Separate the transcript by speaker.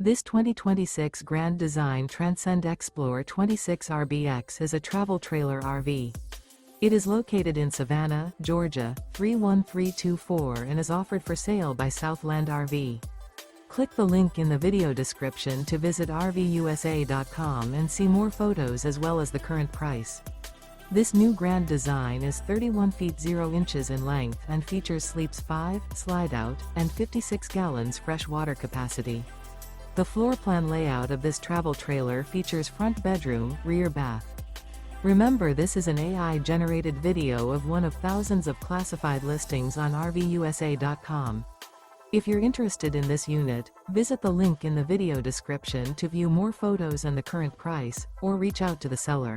Speaker 1: This 2026 Grand Design Transcend Xplor 26RBX is a travel trailer RV. It is located in Savannah, Georgia, 31324 and is offered for sale by Southland RV. Click the link in the video description to visit RVUSA.com and see more photos as well as the current price. This new Grand Design is 31 feet 0 inches in length and features sleeps 5, Slideout, and 56 gallons fresh water capacity. The floor plan layout of this travel trailer features front bedroom, rear bath. Remember, this is an AI-generated video of one of thousands of classified listings on RVUSA.com. If you're interested in this unit, visit the link in the video description to view more photos and the current price, or reach out to the seller.